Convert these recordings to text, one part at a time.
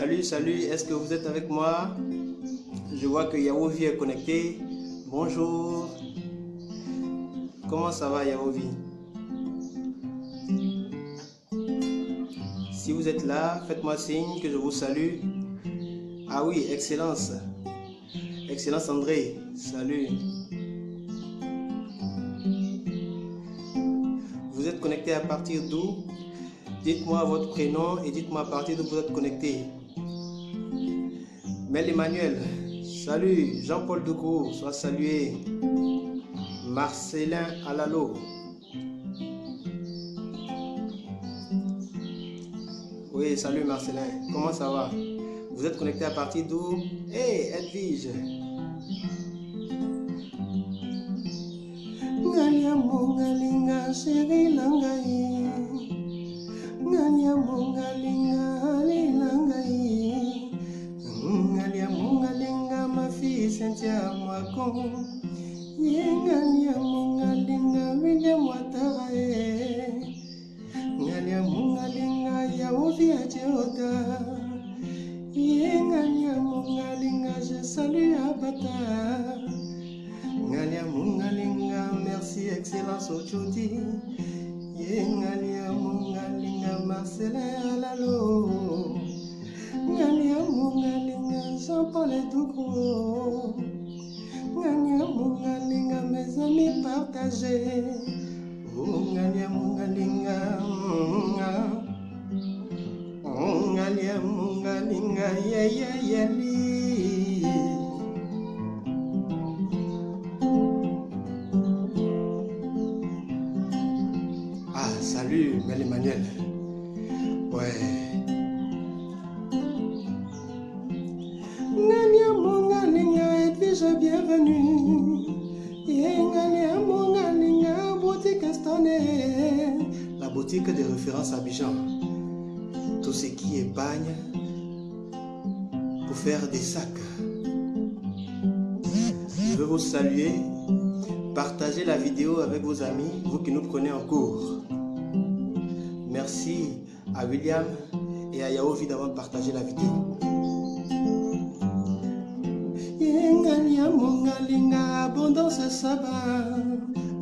Salut, salut, est-ce que vous êtes avec moi? Je vois que Yaovi est connecté. Bonjour. Comment ça va, Yaovi? Si vous êtes là, faites-moi signe que je vous salue. Ah oui, excellence. Excellence André, salut. Vous êtes connecté à partir d'où? Dites-moi votre prénom et dites-moi à partir d'où vous êtes connecté. Mel Emmanuel, salut. Jean-Paul Ducour, sois salué. Marcelin Alalo. Oui, salut Marcelin, comment ça va? Vous êtes connecté à partir d'où? Hey, Edwige. Ngalinga chéri langai. Ngalinga ma fille Cynthia Mwako. Ngalinga William Watarae. Ngalinga Yaovi Adjota. Ngalinga je salue Abata. Ngalinga merci excellence Ochudi. Ngalinga Marcelin Alalo. Ngalinga Jean-Paul Ducour. Ngalinga mes amis partagés. Ngalinga yeli. Ah, salut, Mel Emmanuel. Ouais. Ngalinga Edwige, bienvenue. Ngalinga boutique Estoné. La boutique de référence à Abidjan. Tout ce qui est bagne pour faire des sacs. Je veux vous saluer. Partagez la vidéo avec vos amis, vous qui nous prenez en cours. Merci à William et à Yaovi d'avoir partagé la vidéo. Abondance Saba.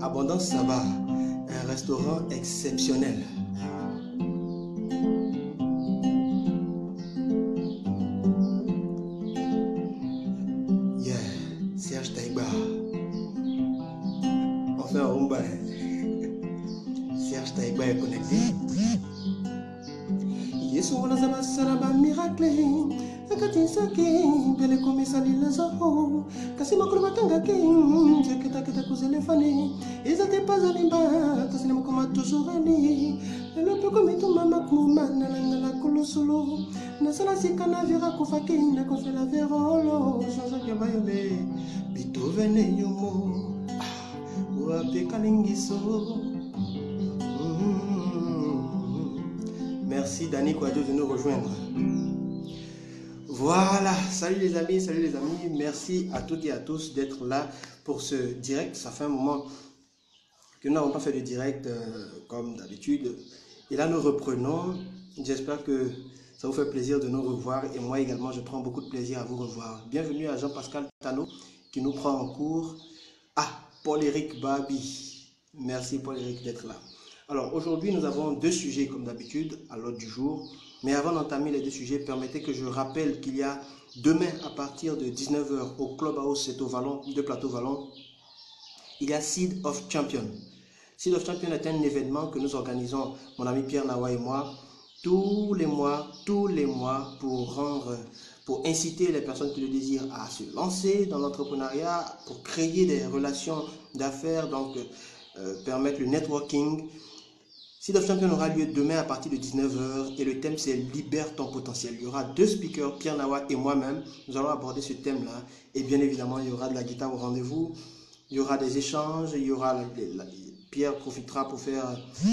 Abondance Saba, un restaurant exceptionnel. Serge Taïba. Enfin, Rumba. Serge Taïba est connecté. Yesu Nazama Salama miracle. Akati Saki, Bele Komisali Lazaho. Kasima Kurbatanga King, Jaketa Kuzelefani. Ils pas Zalimba, Taslima Koma toujours Ali. Le peu comme tout Mama Kuma, Nala Kolosolo. Nasala Sikana Vira Kofaki, Nakofe la Verolo, Jean-Jacques Yabayobe. Beethoven et Yomo. Wape Kalingiso. Merci Dani Kouadio de nous rejoindre. Voilà, salut les amis, merci à toutes et à tous d'être là pour ce direct. Ça fait un moment que nous n'avons pas fait de direct comme d'habitude. Et là nous reprenons, j'espère que ça vous fait plaisir de nous revoir et moi également je prends beaucoup de plaisir à vous revoir. Bienvenue à Jean-Pascal Tano qui nous prend en cours. Ah, Paul-Éric Babi, merci Paul-Éric d'être là. Alors aujourd'hui nous avons deux sujets comme d'habitude à l'ordre du jour. Mais avant d'entamer les deux sujets, permettez que je rappelle qu'il y a demain à partir de 19 h au Clubhouse, c'est au Vallon, de Plateau Vallon, il y a Seed of Champions. Seed of Champions est un événement que nous organisons, mon ami Pierre Nawa et moi, tous les mois pour inciter les personnes qui le désirent à se lancer dans l'entrepreneuriat, pour créer des relations d'affaires, donc permettre le networking. Seed of Champions aura lieu demain à partir de 19 h et le thème c'est Libère ton potentiel. Il y aura deux speakers, Pierre Nawa et moi-même. Nous allons aborder ce thème-là et bien évidemment il y aura de la guitare au rendez-vous, il y aura des échanges, il y aura Pierre profitera pour faire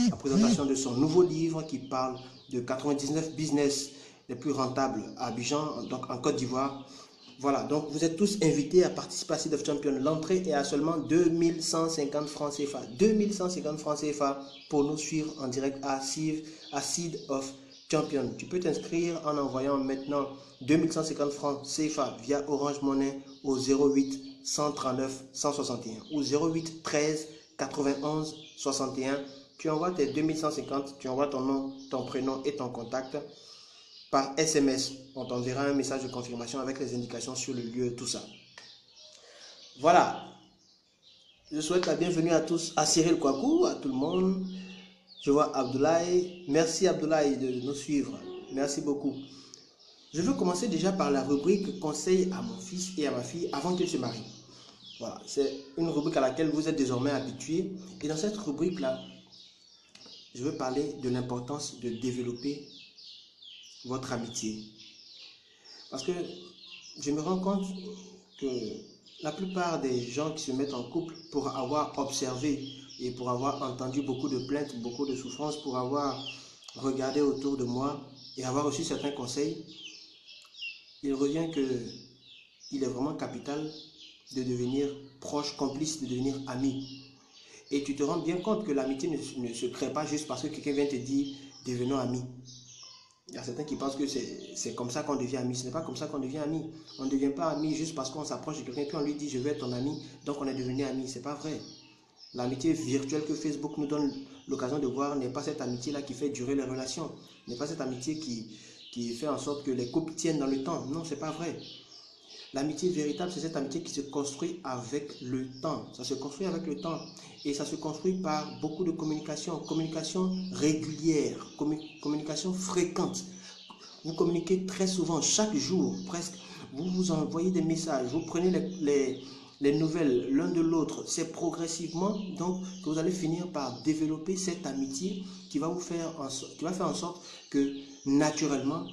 la présentation de son nouveau livre qui parle de 99 business les plus rentables à Abidjan, donc en Côte d'Ivoire. Voilà, donc vous êtes tous invités à participer à Seed of Champions. L'entrée est à seulement 2150 francs CFA. 2150 francs CFA pour nous suivre en direct à Seed of champion. Tu peux t'inscrire en envoyant maintenant 2150 francs CFA via Orange Money au 08 139 161 ou 08 13 91 61. Tu envoies tes 2150, tu envoies ton nom, ton prénom et ton contact par SMS. On t'enverra un message de confirmation avec les indications sur le lieu, tout ça. Voilà. Je souhaite la bienvenue à tous, à Cyril Kouakou, à tout le monde. Je vois Abdoulaye. Merci Abdoulaye de nous suivre. Merci beaucoup. Je veux commencer déjà par la rubrique conseil à mon fils et à ma fille avant qu'ils se marient. Voilà, c'est une rubrique à laquelle vous êtes désormais habitués. Et dans cette rubrique-là, je veux parler de l'importance de développer votre amitié. Parce que je me rends compte que la plupart des gens qui se mettent en couple, pour avoir observé et pour avoir entendu beaucoup de plaintes, beaucoup de souffrances, pour avoir regardé autour de moi et avoir reçu certains conseils, il revient qu'il est vraiment capital de devenir proche, complice, de devenir ami. Et tu te rends bien compte que l'amitié ne se crée pas juste parce que quelqu'un vient te dire « devenons amis ». Il y a certains qui pensent que c'est comme ça qu'on devient ami. Ce n'est pas comme ça qu'on devient ami. On ne devient pas ami juste parce qu'on s'approche de quelqu'un puis on lui dit « je veux être ton ami », donc on est devenu ami. Ce n'est pas vrai. L'amitié virtuelle que Facebook nous donne l'occasion de voir n'est pas cette amitié-là qui fait durer les relations. N'est pas cette amitié qui fait en sorte que les couples tiennent dans le temps. Non, ce n'est pas vrai. L'amitié véritable, c'est cette amitié qui se construit avec le temps. Ça se construit avec le temps. Et ça se construit par beaucoup de communication. Communication régulière, communication fréquente. Vous communiquez très souvent, chaque jour presque. Vous vous envoyez des messages, vous prenez les nouvelles l'un de l'autre. C'est progressivement donc que vous allez finir par développer cette amitié qui va faire en sorte que naturellement,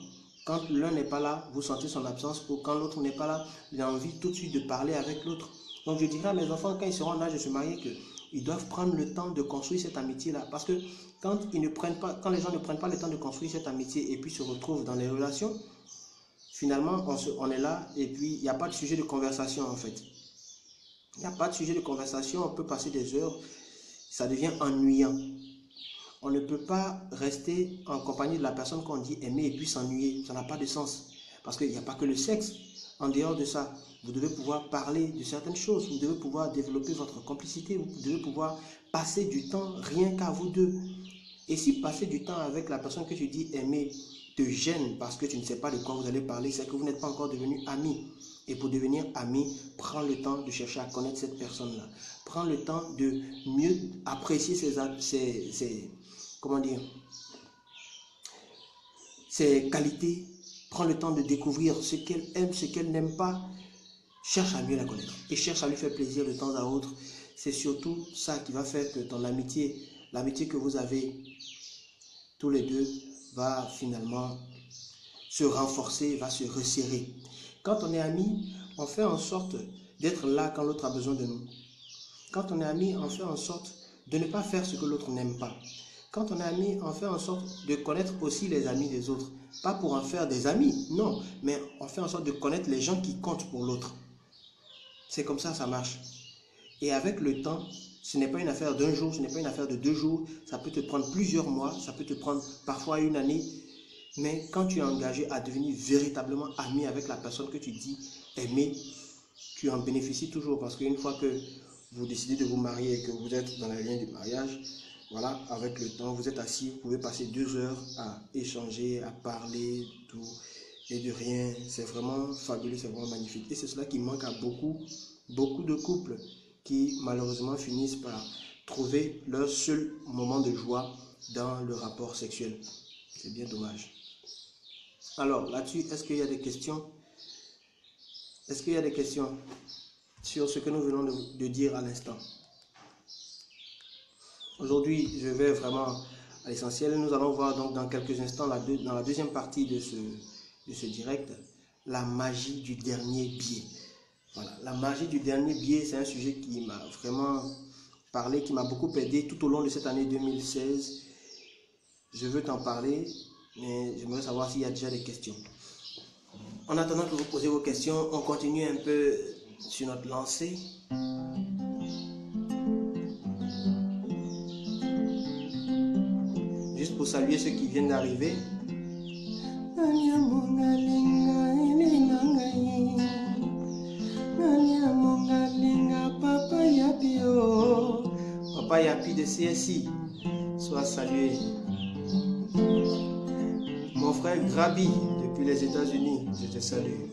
quand l'un n'est pas là, vous sentez son absence, ou quand l'autre n'est pas là, il a envie tout de suite de parler avec l'autre. Donc je dirais à mes enfants, quand ils seront en âge de se marier, qu'ils doivent prendre le temps de construire cette amitié-là. Parce que quand les gens ne prennent pas le temps de construire cette amitié et puis se retrouvent dans les relations, finalement on est là et puis il n'y a pas de sujet de conversation en fait. Il n'y a pas de sujet de conversation, on peut passer des heures, ça devient ennuyant. On ne peut pas rester en compagnie de la personne qu'on dit aimer et puis s'ennuyer. Ça n'a pas de sens. Parce qu'il n'y a pas que le sexe. En dehors de ça, vous devez pouvoir parler de certaines choses. Vous devez pouvoir développer votre complicité. Vous devez pouvoir passer du temps rien qu'à vous deux. Et si passer du temps avec la personne que tu dis aimer te gêne parce que tu ne sais pas de quoi vous allez parler, c'est que vous n'êtes pas encore devenu amis. Et pour devenir ami, prends le temps de chercher à connaître cette personne-là. Prends le temps de mieux apprécier ses qualités. Prends le temps de découvrir ce qu'elle aime, ce qu'elle n'aime pas. Cherche à mieux la connaître et cherche à lui faire plaisir de temps à autre. C'est surtout ça qui va faire que ton amitié, l'amitié que vous avez tous les deux, va finalement se renforcer, va se resserrer. Quand on est amis, on fait en sorte d'être là quand l'autre a besoin de nous. Quand on est amis, on fait en sorte de ne pas faire ce que l'autre n'aime pas. Quand on est amis, on fait en sorte de connaître aussi les amis des autres. Pas pour en faire des amis, non, mais on fait en sorte de connaître les gens qui comptent pour l'autre. C'est comme ça marche. Et avec le temps, ce n'est pas une affaire d'un jour, ce n'est pas une affaire de 2 jours, ça peut te prendre plusieurs mois, ça peut te prendre parfois une année. Mais quand tu es engagé à devenir véritablement ami avec la personne que tu dis aimer, tu en bénéficies toujours. Parce qu'une fois que vous décidez de vous marier et que vous êtes dans la ligne du mariage, voilà, avec le temps, vous êtes assis, vous pouvez passer 2 heures à échanger, à parler, tout, et de rien. C'est vraiment fabuleux, c'est vraiment magnifique. Et c'est cela qui manque à beaucoup de couples qui malheureusement finissent par trouver leur seul moment de joie dans le rapport sexuel. C'est bien dommage. Alors là-dessus, est-ce qu'il y a des questions? Est-ce qu'il y a des questions sur ce que nous venons de dire à l'instant? Aujourd'hui, je vais vraiment à l'essentiel. Nous allons voir donc dans quelques instants, dans la deuxième partie de ce direct, la magie du dernier biais. Voilà, la magie du dernier biais, c'est un sujet qui m'a vraiment parlé, qui m'a beaucoup aidé tout au long de cette année 2016. Je veux t'en parler, mais j'aimerais savoir s'il y a déjà des questions. En attendant que vous posez vos questions, on continue un peu sur notre lancée. Juste pour saluer ceux qui viennent d'arriver. Papa Yapi de CSI, sois salué. Mon frère Grabi, depuis les États-Unis, je te salue.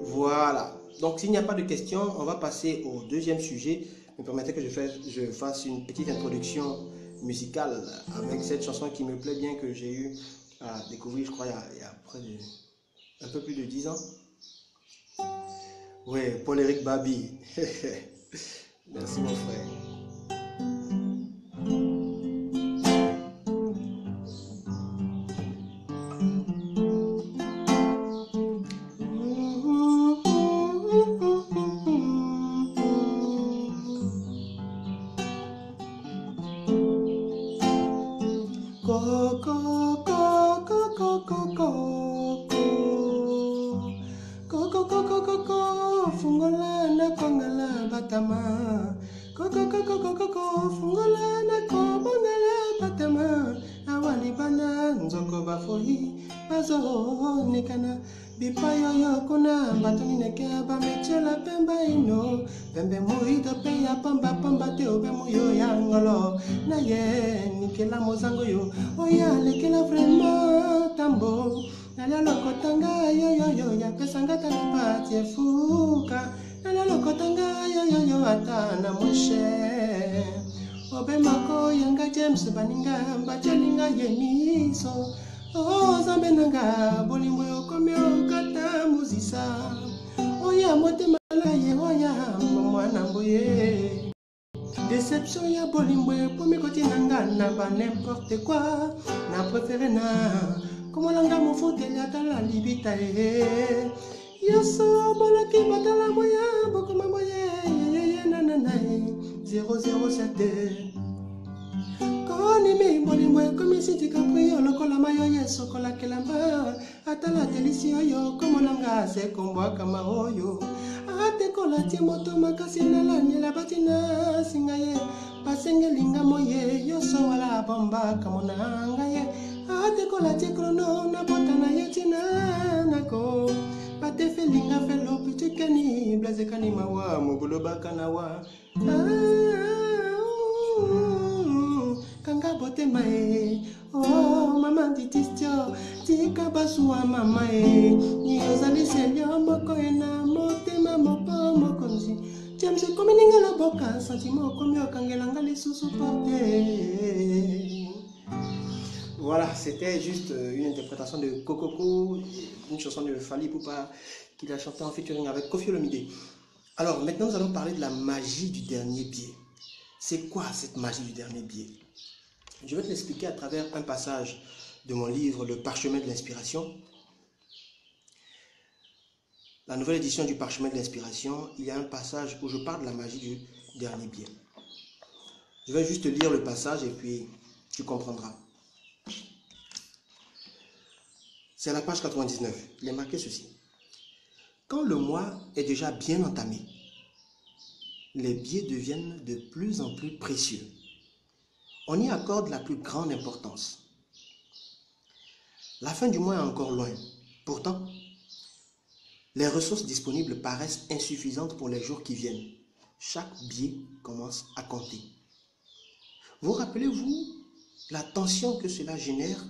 Voilà. Donc, s'il n'y a pas de questions, on va passer au deuxième sujet. Me permettez que je fasse une petite introduction musicale avec cette chanson qui me plaît bien, que j'ai eu à découvrir, je crois, il y a près de, un peu plus de 10 ans. Oui, Paul-Éric Babi. Merci, mon frère. Bipayo kuna batoni neke ba mechela pemba ino pembe muido pe ya pamba pamba te obe muyo yangolo na ye nikela mozango yo oya lekela vraiment tambo na lokotanga yo ya pesanga tanipati fuka na lokotanga yo ata na moshe obe mako yanga James baninga bachelinga yemiso oh zambe nanga bolimbo yokomi okata muzisa oya motema laye oya mwana mboye déception ya bolimbo epomi kotinanga na ba n'importe quoi na préféré na komolanga mofuteli atala libita yoso bolaki batala moya bokoma moye nanana 007 Konimi bolimbo ekomi sitika priyo lokola mayo yeso kola kelamba atala delisi oyo komolanga se kombwaka maoyo ate kola tie moto makasi na lanyela batina singa ye basengelinga moye yoso wala bomba kamonanga ye ate kola tie krono na bota na ye tina nako bate felinga felo pitikani blazekani mawa mobulo bakanawa kanga bote mae oh mama titistio tika basua mama ni ozali selio moko ena motema mopo mokonzi James komininga la boka sentiment komi okangelanga lisusu porte. Voilà, c'était juste une interprétation de Kokoko, une chanson de Fally Ipupa qu'il a chanté en featuring avec Koffi Olomide. Alors maintenant nous allons parler de la magie du dernier biais. C'est quoi cette magie du dernier biais? Je vais te l'expliquer à travers un passage de mon livre Le Parchemin de l'inspiration. La nouvelle édition du Parchemin de l'inspiration, il y a un passage où je parle de la magie du dernier biais. Je vais juste lire le passage et puis tu comprendras. C'est à la page 99. Il est marqué ceci. Quand le mois est déjà bien entamé, les biais deviennent de plus en plus précieux. On y accorde la plus grande importance. La fin du mois est encore loin. Pourtant, les ressources disponibles paraissent insuffisantes pour les jours qui viennent. Chaque biais commence à compter. Vous rappelez-vous la tension que cela génère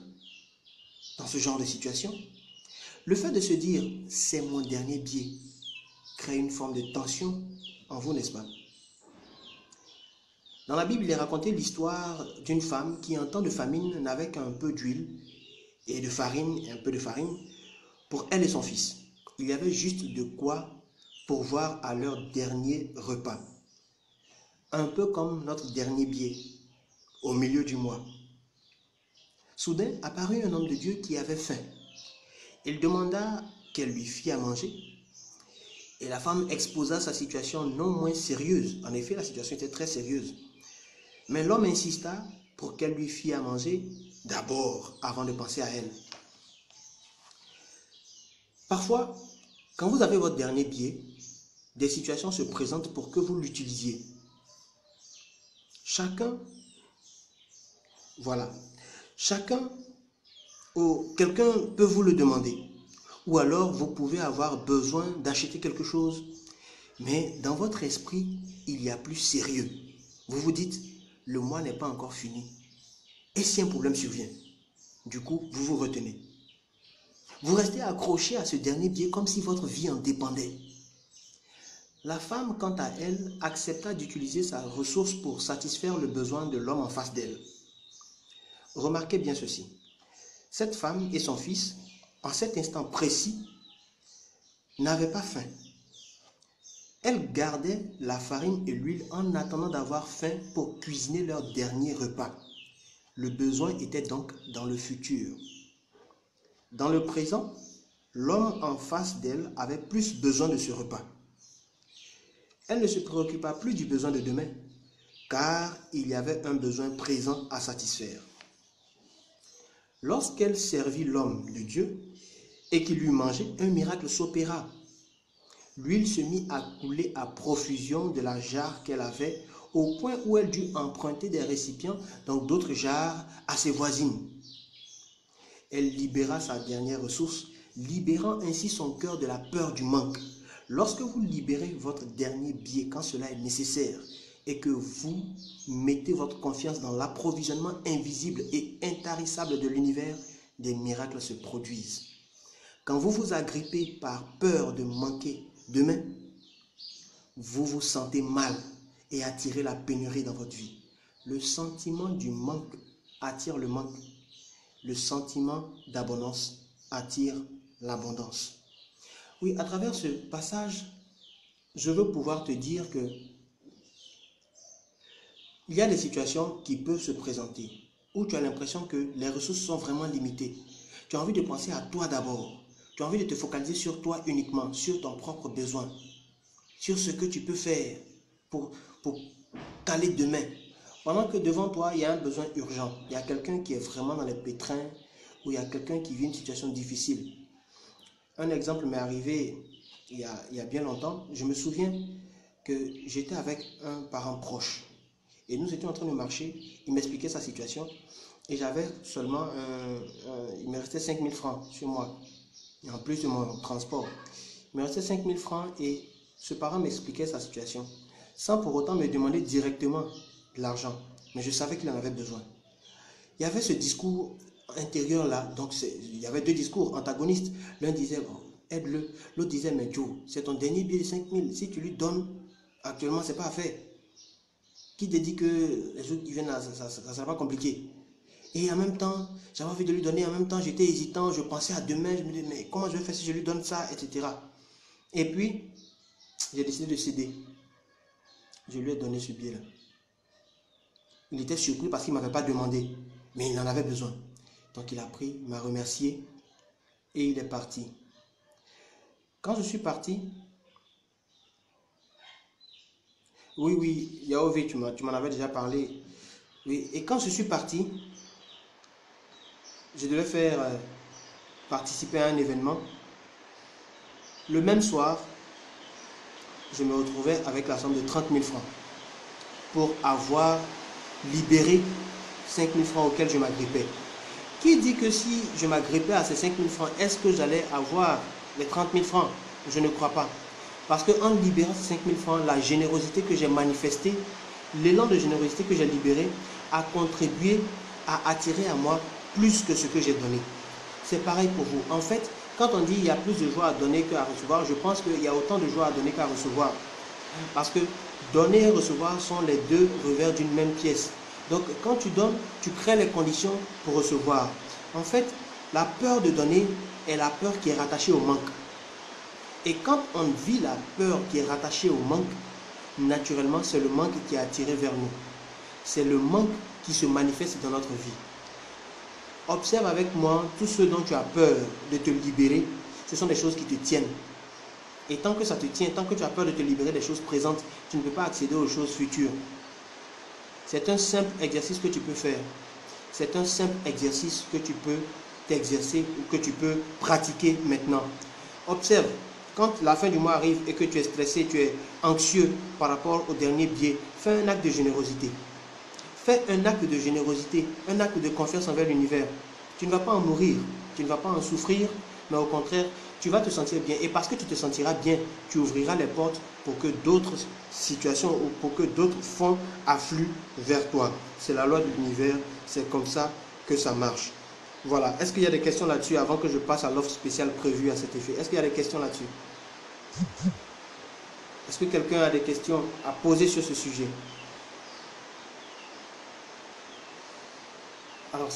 dans ce genre de situation? Le fait de se dire « c'est mon dernier biais » crée une forme de tension en vous, n'est-ce pas? Dans la Bible, il est raconté l'histoire d'une femme qui, en temps de famine, n'avait qu'un peu d'huile et de farine, et un peu de farine, pour elle et son fils. Il y avait juste de quoi pourvoir à leur dernier repas. Un peu comme notre dernier biais, au milieu du mois. Soudain apparut un homme de Dieu qui avait faim. Il demanda qu'elle lui fît à manger. Et la femme exposa sa situation non moins sérieuse. En effet, la situation était très sérieuse. Mais l'homme insista pour qu'elle lui fît à manger d'abord, avant de penser à elle. Parfois, quand vous avez votre dernier biais, des situations se présentent pour que vous l'utilisiez. Chacun, voilà, chacun ou quelqu'un peut vous le demander. Ou alors vous pouvez avoir besoin d'acheter quelque chose, mais dans votre esprit, il y a plus sérieux. Vous vous dites, le mois n'est pas encore fini. Et si un problème survient, du coup, vous vous retenez. Vous restez accroché à ce dernier billet comme si votre vie en dépendait. La femme, quant à elle, accepta d'utiliser sa ressource pour satisfaire le besoin de l'homme en face d'elle. Remarquez bien ceci. Cette femme et son fils, en cet instant précis, n'avaient pas faim. Elles gardaient la farine et l'huile en attendant d'avoir faim pour cuisiner leur dernier repas. Le besoin était donc dans le futur. Dans le présent, l'homme en face d'elle avait plus besoin de ce repas. Elle ne se préoccupa plus du besoin de demain, car il y avait un besoin présent à satisfaire. Lorsqu'elle servit l'homme de Dieu et qu'il eut mangé, un miracle s'opéra. L'huile se mit à couler à profusion de la jarre qu'elle avait, au point où elle dut emprunter des récipients, donc d'autres jarres, à ses voisines. Elle libéra sa dernière ressource, libérant ainsi son cœur de la peur du manque. Lorsque vous libérez votre dernier billet quand cela est nécessaire et que vous mettez votre confiance dans l'approvisionnement invisible et intarissable de l'univers, des miracles se produisent. Quand vous vous agrippez par peur de manquer demain, vous vous sentez mal et attirez la pénurie dans votre vie. Le sentiment du manque attire le manque. Le sentiment d'abondance attire l'abondance. Oui, à travers ce passage, je veux pouvoir te dire que il y a des situations qui peuvent se présenter où tu as l'impression que les ressources sont vraiment limitées. Tu as envie de penser à toi d'abord. Tu as envie de te focaliser sur toi uniquement, sur ton propre besoin, sur ce que tu peux faire pour caler demain. Pendant que devant toi, il y a un besoin urgent. Il y a quelqu'un qui est vraiment dans les pétrins ou il y a quelqu'un qui vit une situation difficile. Un exemple m'est arrivé il y a bien longtemps. Je me souviens que j'étais avec un parent proche et nous étions en train de marcher. Il m'expliquait sa situation et j'avais seulement, il me restait 5 000 francs sur moi, en plus de mon transport. Il me restait 5 000 francs et ce parent m'expliquait sa situation sans pour autant me demander directement de l'argent. Mais je savais qu'il en avait besoin. Il y avait ce discours intérieur là, donc il y avait deux discours antagonistes. L'un disait, oh, aide-le. L'autre disait, mais Joe, c'est ton dernier billet de 5 000. Si tu lui donnes, actuellement, c'est pas à faire. Qui te dit que les autres qui viennent là, ça sera pas compliqué. Et en même temps, j'avais envie de lui donner, en même temps, j'étais hésitant, je pensais à demain, je me disais, mais comment je vais faire si je lui donne ça, etc. Et puis, j'ai décidé de céder. Je lui ai donné ce billet-là. Il était surpris parce qu'il ne m'avait pas demandé, mais il en avait besoin. Donc il a pris, il m'a remercié et il est parti. Quand je suis parti, oui, Yahweh, tu m'en avais déjà parlé. Oui, et quand je suis parti, je devais faire participer à un événement. Le même soir, je me retrouvais avec la somme de 30 000 francs pour avoir libéré 5 000 francs auxquels je m'agrippais. Qui dit que si je m'agrippais à ces 5 000 francs, est-ce que j'allais avoir les 30 000 francs? Je ne crois pas. Parce qu'en libérant ces 5 000 francs, la générosité que j'ai manifestée, l'élan de générosité que j'ai libéré, a contribué à attirer à moi plus que ce que j'ai donné. C'est pareil pour vous. En fait, quand on dit qu'il y a plus de joie à donner qu'à recevoir, je pense qu'il y a autant de joie à donner qu'à recevoir. Parce que donner et recevoir sont les deux revers d'une même pièce. Donc quand tu donnes, tu crées les conditions pour recevoir. En fait, la peur de donner est la peur qui est rattachée au manque. Et quand on vit la peur qui est rattachée au manque, naturellement, c'est le manque qui est attiré vers nous. C'est le manque qui se manifeste dans notre vie. Observe avec moi tout ce dont tu as peur de te libérer, ce sont des choses qui te tiennent. Et tant que ça te tient, tant que tu as peur de te libérer des choses présentes, tu ne peux pas accéder aux choses futures. C'est un simple exercice que tu peux faire. C'est un simple exercice que tu peux t'exercer ou que tu peux pratiquer maintenant. Observe, Quand la fin du mois arrive et que tu es stressé, tu es anxieux par rapport au dernier billet, fais un acte de générosité. Fais un acte de générosité, un acte de confiance envers l'univers. Tu ne vas pas en mourir, tu ne vas pas en souffrir, mais au contraire, tu vas te sentir bien. Et parce que tu te sentiras bien, tu ouvriras les portes pour que d'autres situations ou pour que d'autres fonds affluent vers toi. C'est la loi de l'univers, c'est comme ça que ça marche. Voilà. Est-ce qu'il y a des questions là-dessus avant que je passe à l'offre spéciale prévue à cet effet? Est-ce qu'il y a des questions là-dessus? Est-ce que quelqu'un a des questions à poser sur ce sujet? Alors,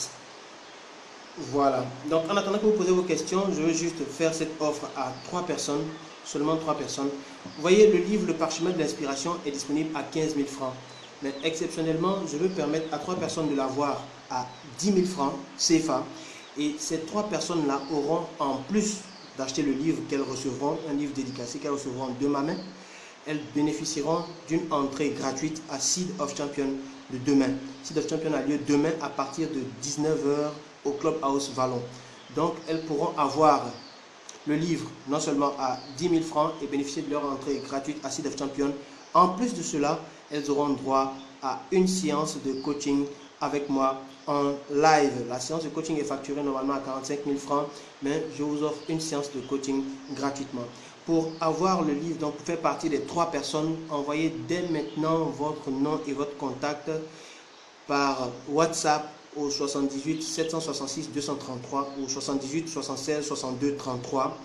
voilà. Donc, en attendant que vous posez vos questions, je veux juste faire cette offre à 3 personnes, seulement 3 personnes. Vous voyez, le livre Le Parchemin de l'Inspiration est disponible à 15 000 francs. Mais exceptionnellement, je veux permettre à 3 personnes de l'avoir à 10 000 francs CFA. Et ces 3 personnes-là auront, en plus d'acheter le livre qu'elles recevront, un livre dédicacé qu'elles recevront de ma main, elles bénéficieront d'une entrée gratuite à Seed of Champions de demain. Seed of Champions a lieu demain à partir de 19 h au Clubhouse Vallon. Donc, elles pourront avoir le livre non seulement à 10 000 francs et bénéficier de leur entrée gratuite à Seed of Champions. En plus de cela, elles auront droit à une séance de coaching avec moi en live. La séance de coaching est facturée normalement à 45 000 francs, mais je vous offre une séance de coaching gratuitement. Pour avoir le livre, donc pour faire partie des 3 personnes, envoyez dès maintenant votre nom et votre contact par WhatsApp au 78 766 233 ou 78 76 62 33,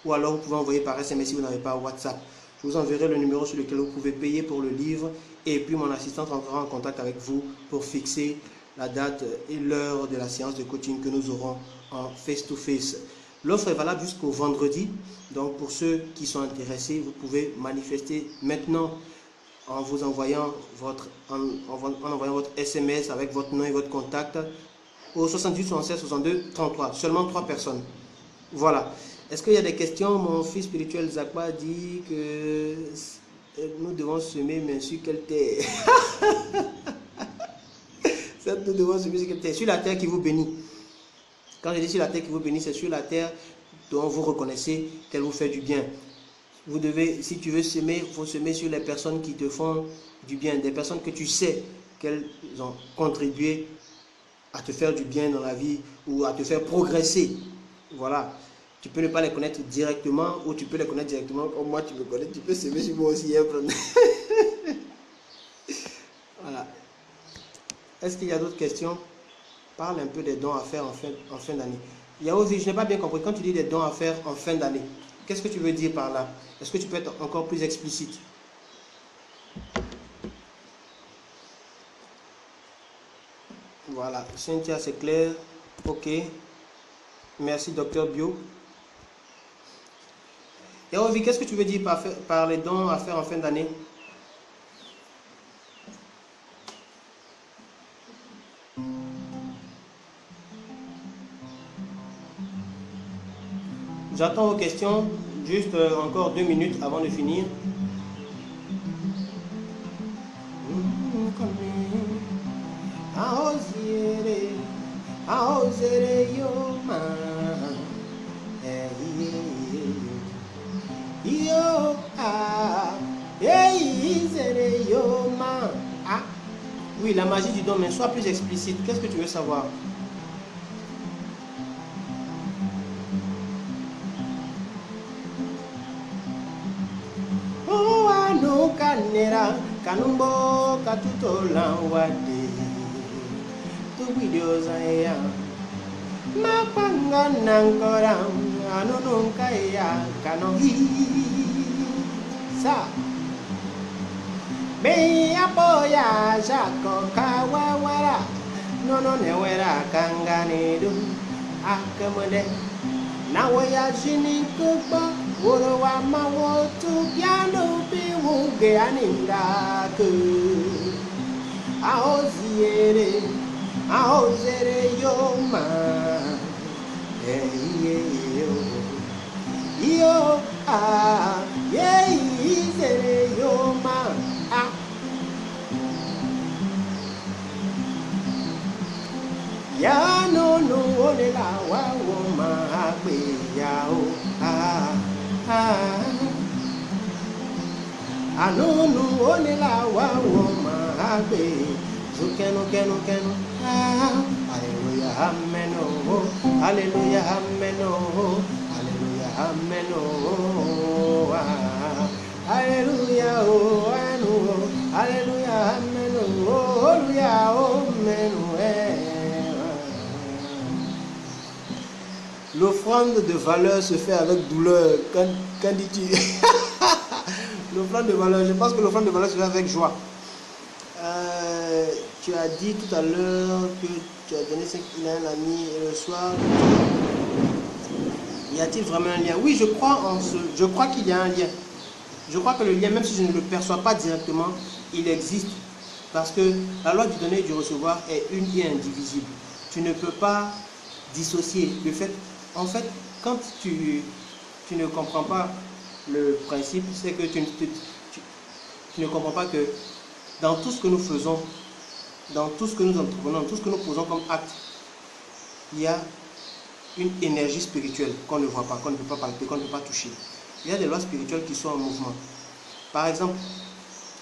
ou alors vous pouvez envoyer par SMS si vous n'avez pas WhatsApp. Je vous enverrai le numéro sur lequel vous pouvez payer pour le livre et puis mon assistante entrera en contact avec vous pour fixer la date et l'heure de la séance de coaching que nous aurons en face-to-face. L'offre est valable jusqu'au vendredi, donc pour ceux qui sont intéressés, vous pouvez manifester maintenant en vous envoyant votre SMS avec votre nom et votre contact au 78 76 62 33. Seulement 3 personnes. Voilà. Est-ce qu'il y a des questions? Mon fils spirituel Zakba dit que nous devons semer, mais sur quelle terre? Nous devons semer sur quelle terre? Sur la terre qui vous bénit. Quand je dis sur la terre qui vous bénit, c'est sur la terre dont vous reconnaissez qu'elle vous fait du bien. Vous devez, si tu veux semer, il faut semer sur les personnes qui te font du bien, des personnes que tu sais qu'elles ont contribué à te faire du bien dans la vie ou à te faire progresser. Voilà. Tu peux ne pas les connaître directement ou tu peux les connaître directement comme moi, tu me connais, tu peux semer sur moi aussi. Voilà. Est-ce qu'il y a d'autres questions? Parle un peu des dons à faire en fin d'année. Yaozi, je n'ai pas bien compris. Quand tu dis des dons à faire en fin d'année, qu'est-ce que tu veux dire par là? Est-ce que tu peux être encore plus explicite? Voilà. Cynthia, c'est clair. Ok. Merci, Docteur Bio. Yaozi, qu'est-ce que tu veux dire par les dons à faire en fin d'année? J'attends vos questions, juste encore 2 minutes avant de finir. Oui, la magie du don, mais sois plus explicite. Qu'est-ce que tu veux savoir? Kanera kanumbo katutola wade tu videos aya mapanga nankora anununka ya kanohi sa be apoya jako kawawara no newera kanganidu akamade nawaya jinikuba Oro wa mawotu piano biwuge anindaku Aoziere yoma Yo izere yoma Ya no ole la wa wo ma pe ya o Anonu onela wa woma agbe. Zukenu kenu kenu. Hallelujah, amen. Oh, hallelujah, amen. Oh, hallelujah, amen. Oh, hallelujah, oh, hallelujah, amen. Oh, hallelujah, amen. L'offrande de valeur se fait avec douleur. Qu'en dis-tu? L'offrande de valeur, je pense que l'offrande de valeur se fait avec joie. Tu as dit tout à l'heure que tu as donné 5 000 à un ami et le soir. Y a-t-il vraiment un lien? Oui, je crois qu'il y a un lien. Je crois que le lien, même si je ne le perçois pas directement, il existe. Parce que la loi du donner et du recevoir est une et indivisible. Tu ne peux pas dissocier le fait. En fait, quand tu ne comprends pas le principe, c'est que tu ne comprends pas que dans tout ce que nous faisons, dans tout ce que nous entreprenons, tout ce que nous posons comme acte, il y a une énergie spirituelle qu'on ne voit pas, qu'on ne peut pas palper, qu'on ne peut pas toucher. Il y a des lois spirituelles qui sont en mouvement. Par exemple,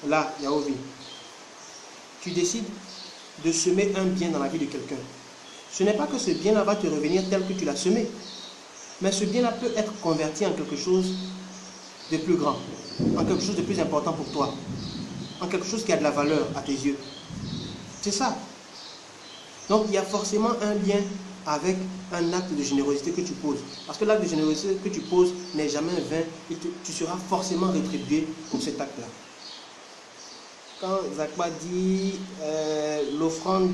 là, Yahovi, tu décides de semer un bien dans la vie de quelqu'un. Ce n'est pas que ce bien-là va te revenir tel que tu l'as semé, mais ce bien-là peut être converti en quelque chose de plus grand, en quelque chose de plus important pour toi, en quelque chose qui a de la valeur à tes yeux. C'est ça. Donc il y a forcément un lien avec un acte de générosité que tu poses. Parce que l'acte de générosité que tu poses n'est jamais vain, et tu seras forcément rétribué pour cet acte-là. Quand Zakba dit l'offrande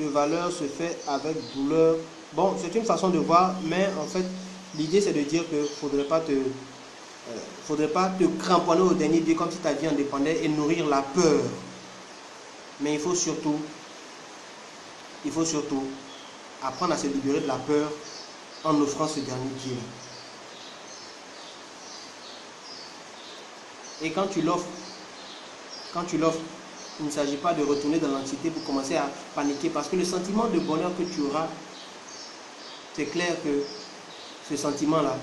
de valeur se fait avec douleur, bon, c'est une façon de voir, mais en fait, l'idée c'est de dire qu'il ne faudrait pas te cramponner au dernier Dieu comme si ta vie en dépendait et nourrir la peur. Mais il faut surtout apprendre à se libérer de la peur en offrant ce dernier Dieu. Et quand tu l'offres, il ne s'agit pas de retourner dans l'anxiété pour commencer à paniquer, parce que le sentiment de bonheur que tu auras, c'est clair que ce sentiment-là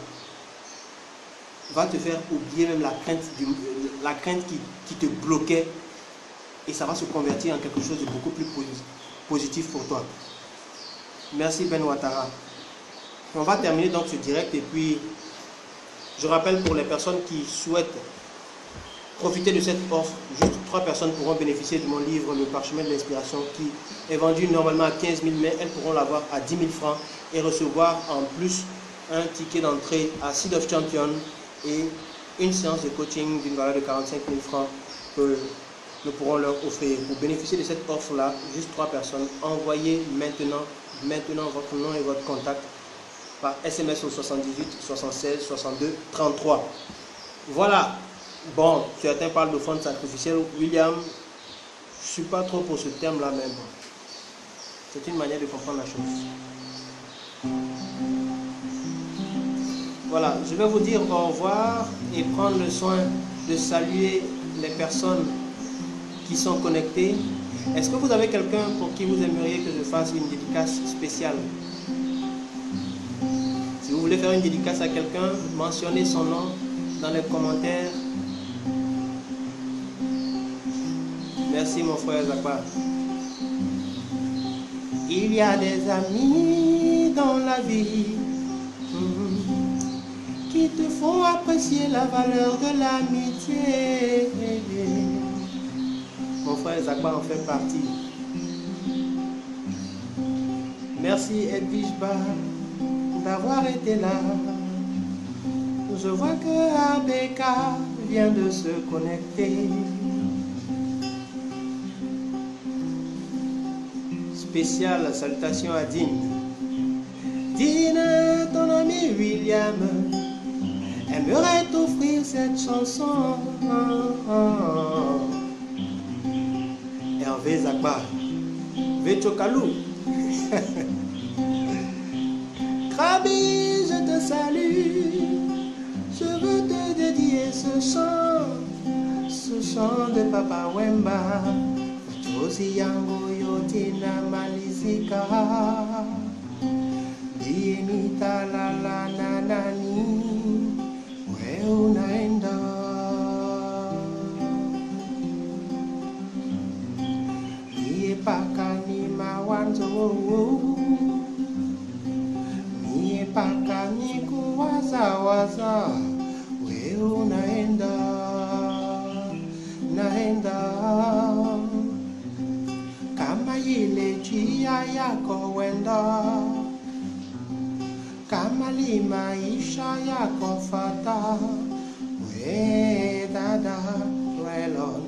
va te faire oublier même la crainte qui te bloquait, et ça va se convertir en quelque chose de beaucoup plus positif pour toi. Merci Ben Ouattara. On va terminer donc ce direct, et puis je rappelle pour les personnes qui souhaitent profiter de cette offre, juste 3 personnes pourront bénéficier de mon livre Le Parchemin de l'Inspiration, qui est vendu normalement à 15 000, mais elles pourront l'avoir à 10 000 francs et recevoir en plus un ticket d'entrée à Seed of Champions et une séance de coaching d'une valeur de 45 000 francs que nous pourrons leur offrir. Pour bénéficier de cette offre-là, juste 3 personnes, envoyez maintenant votre nom et votre contact par SMS au 78 76 62 33. Voilà. Bon, certains parlent d'offrande sacrificielle. William, je ne suis pas trop pour ce terme-là, mais bon, c'est une manière de comprendre la chose. Voilà, je vais vous dire au revoir et prendre le soin de saluer les personnes qui sont connectées. Est-ce que vous avez quelqu'un pour qui vous aimeriez que je fasse une dédicace spéciale? Si vous voulez faire une dédicace à quelqu'un, mentionnez son nom dans les commentaires. Merci mon frère Zakba. Il y a des amis dans la vie qui te font apprécier la valeur de l'amitié. Mon frère Zakba en fait partie. Merci Edwige Ba d'avoir été là. Je vois que ABK vient de se connecter. Spéciale salutation à Dean. Dean, ton ami William aimerait t'offrir cette chanson. Hervé Zakba, Vechokalou. Krabi, je te salue. Je veux te dédier ce chant de Papa Wemba. Josi yango yotina malizika Dienita la nanani We unaenda nawaza we unaenda kama ile njia yako wenda, kama li maisha yako fata, we dada relon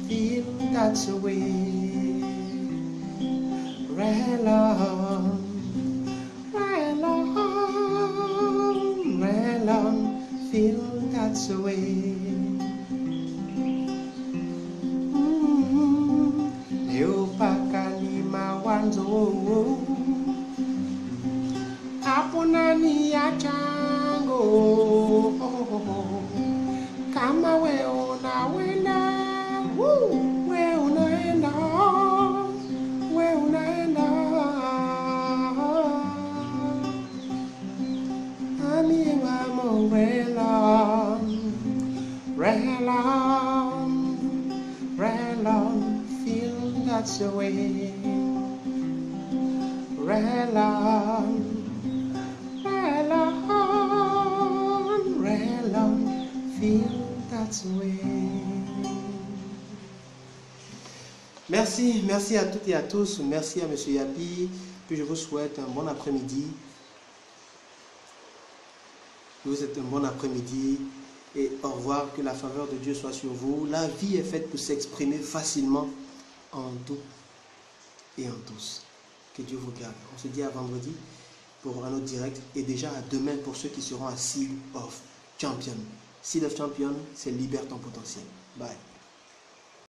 feel that's the way. Relon, feel that's the way. Leo pakalima wanzo hapo nani ya chango kama we unawenda we unaenda ami wamo relon feel that's the way. Relon feel that's the way. Merci à toutes et à tous. Merci à Monsieur Yapi. Puis je vous souhaite un bon après-midi. Je vous souhaite un bon après-midi et au revoir. Que la faveur de Dieu soit sur vous. La vie est faite pour s'exprimer facilement en tout et en tous. Que Dieu vous garde. On se dit à vendredi pour un autre direct et déjà à demain pour ceux qui seront à Seed of Champion. Seed of Champion, c'est libère ton potentiel. Bye.